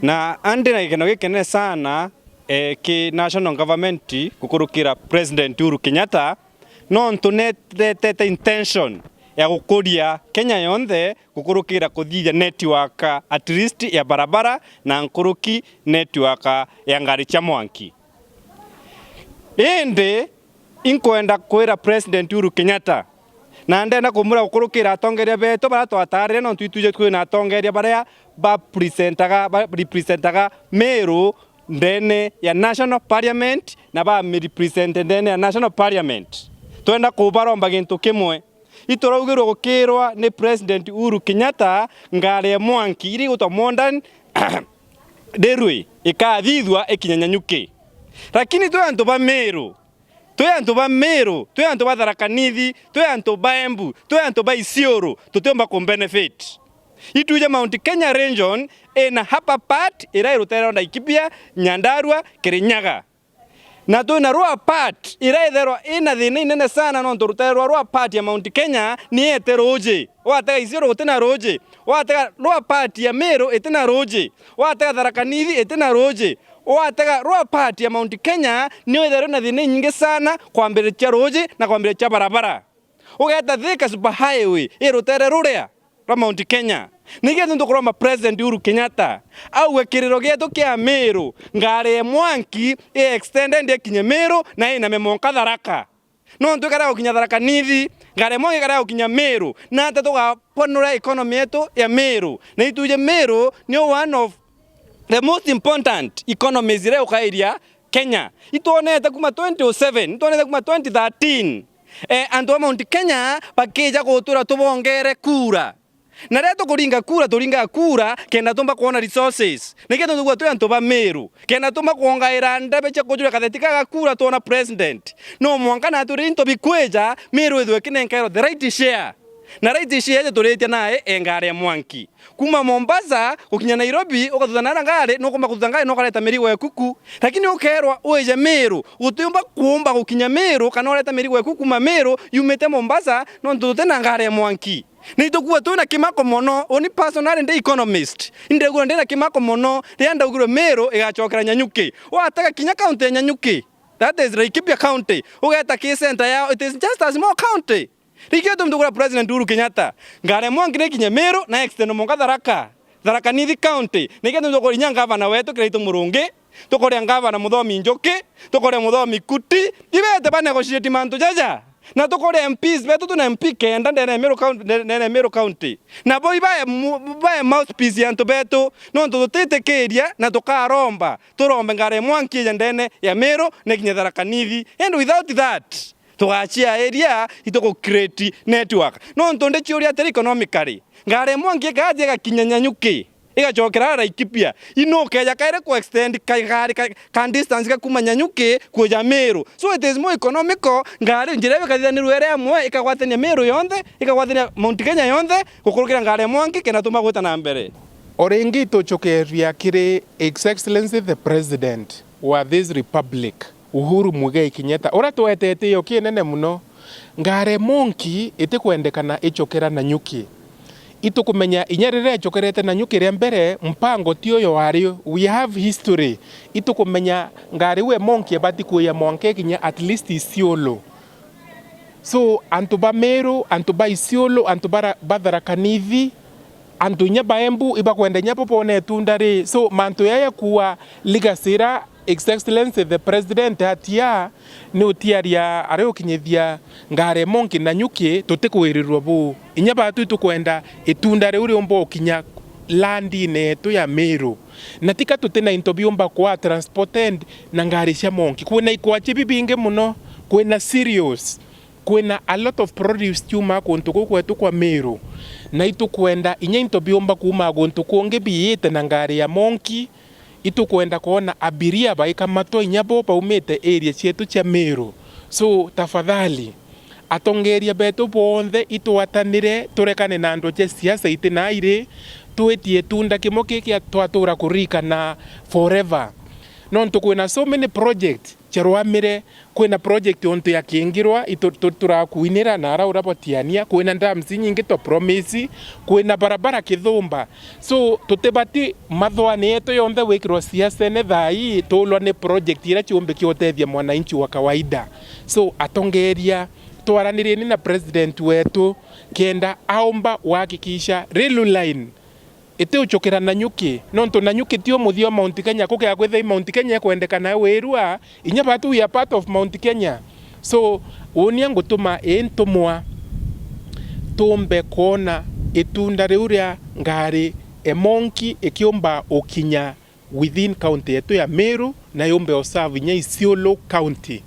na andi na gikeno gikene sana ki national government gukurukira President Uhuru Kenyatta no ntunetete intention ya gukuria Kenya yonthe gukurukira kuthithia network at least ya barabara na nkuruki network ya ngari cia mwanki. Indi inkwenda kwira President Uhuru Kenyatta na ndenda kumura gukurukira atongeria beto bara twatarire no twituje kwina atongeria baria ba representaga Meru ndene ya National Parliament na ba represent ndene ya National Parliament. Twenda kubaromba gintu kimwe itoragirwo gukirwa ni President Uhuru Kenyatta ngari ya mwanki iri gutwa modern derwe ikathithwa ikinyanyanyuke. Lakini twe antu ba Meru, twe antu ba Tharaka Nithi, twe antu ba Embu, twe antu ba Isiolo tutomba ku benefit. Ituje Mount Kenya region ena hapa part ira irutera onda Ikibia, Nyandarua, Kirinyaga. Na tuna rua part ira itherwa ina thina nene sana no turutera rua part ya Mount Kenya ni eteroje. Watega Isiolo gutena roje. Watega rua part ya Meru etena roje. Watega Tharaka Nithi etena roje. Watega rua part ya Mount Kenya ni itherwa na thina nyingi sana kwambiriria roje na kwambiriria barabara. Ugeta Thika super highway irutera ruria rwa Mount Kenya. Nige tundu kuroma President Uhuru Kenyatta au wekiriro geto kia Meru ngari ya mwanki extended ya kinye Meru na ina memonka Tharaka no ntukara ukinya Tharaka Nithi ngari mwanki kara ukinya Meru na tatuga ponura economy yetu ya Meru na ituje Meru ni one of the most important economies ile ukairia Kenya ituonete kuma 2007 ituonete kuma 2013 andu wa Mount Kenya pakija gutura tubongere kura. Na reto turinga kura kenda tumba kuona resources. Niketo tugwa tu antu ba Meru. Kenda tumba kuongaira ndabe cha kujura kathetika kura tuona president. No mwanka na turinto bikweja Meru ethwe kinenkero the right share. Na right share turetia nae engare ya mwanki. Kuma Mombasa ukinya Nairobi ukathana ngare no kumba kuthanga no kaleta merigo ya kuku. Lakini ukerwa ueje Meru utumba kuomba ukinya Meru kana oleta merigo ya kuku ma Meru yumete Mombasa no tutena ngare ya mwanki. Nitukuwa tuna kimako mono oni personal and economist indegura ndena kimako mono rianda ugiro Meru igachokera nyanyuke wataka kinya county ya nyanyuke that is Laikipia county ugeta ki center yao it is just a small county rikio mtugura President Uhuru Kenyatta ngare mwangi kinya Meru na extend monga Tharaka Nithi county nikio mtugura nyanga na wetu kirito murungi tukore ngava na muthomi Njoki tukore muthomi Kuti ibete ba negotiate mantu jaja na tukore MPs betu tuna MP kenda ndene Meru county na boy ba mouthpiece yantu betu no tutitekeria na tukaromba turombe ngare mwanki ndene ya Meru na kinya Tharaka Nithi and without that tuachia area itoko create network no ntonde chiuria teri economically ngare mwanki kaje gakinyanyanyuki igachokera Laikipia inokeja kaire ku extend kaigari kan distance kuma nyanyuke kuja Meru so it is more economical ngare njirebe kathianiru ere amwe ikagwatania Meru yonthe ikagwatania Mount Kenya yonthe gukurukira ngare mwanki kena tuma guta na mbere orengi tochokeria kire His Excellency the President wa this republic Uhuru Muigai Kenyatta ora twetete yo kinene muno ngare mwanki itikwendekana ichokera na nyuki itukumenya inyarire chokerete na nyukire mbere mpango tio yo wario we have history itukumenya ngari we monki bati kuya monke kinya at least Isiolo so antuba Meru antuba Isiolo antuba Tharaka Nithi antunya ba Embu iba kwenda nyapo pone tundare so manto yaya kuwa ligasira His Excellency the President hatia ni utiaria areo kinyethia ngare monki na nyuki tutikuirirwa bu inya batu tukwenda itundare uri ombo kinya landi netu ya Meru na tika tutena intobiomba kwa transported na ngare cia monki kwena ikwache bibinge muno kwena serious kwena a lot of produce tuma kuntuko kwetu kwa Meru na itukwenda inya intobiomba kuma kuntuko nge biyete na ngare ya monki itukwenda kuona abiria baikamato inyabo baumete area cietu cia Meru so tafadhali atongeria betu bonthe itwatanire turekane na andu cia siasa itinaire twetie tunda kimo kiki twatura kurika na forever no tukwena so many project charwamire kwina project onto ya kingirwa turakuinira na ara urabotiania kwina dams nyingi to promise kwina barabara kithumba so tutebati mathwani yetu yonthe wikirwo siasa ne thai tulwa ni project ira ciumbe kiotethia mwananchi wa kawaida so atongeria twaranirieni na president wetu kenda aomba uhakikisha rail line ite uchokera Nanyuki nonto Nanyuki tio muthio Mount Kenya kuke akwethe Mount Kenya kwendekana wirua inya batu ya part of Mount Kenya so unia ngutuma entumwa tumbe kona itunda riuria ngari emonki ikiomba ukinya within county yetu ya Meru na yombe osavu nya Isiolo county.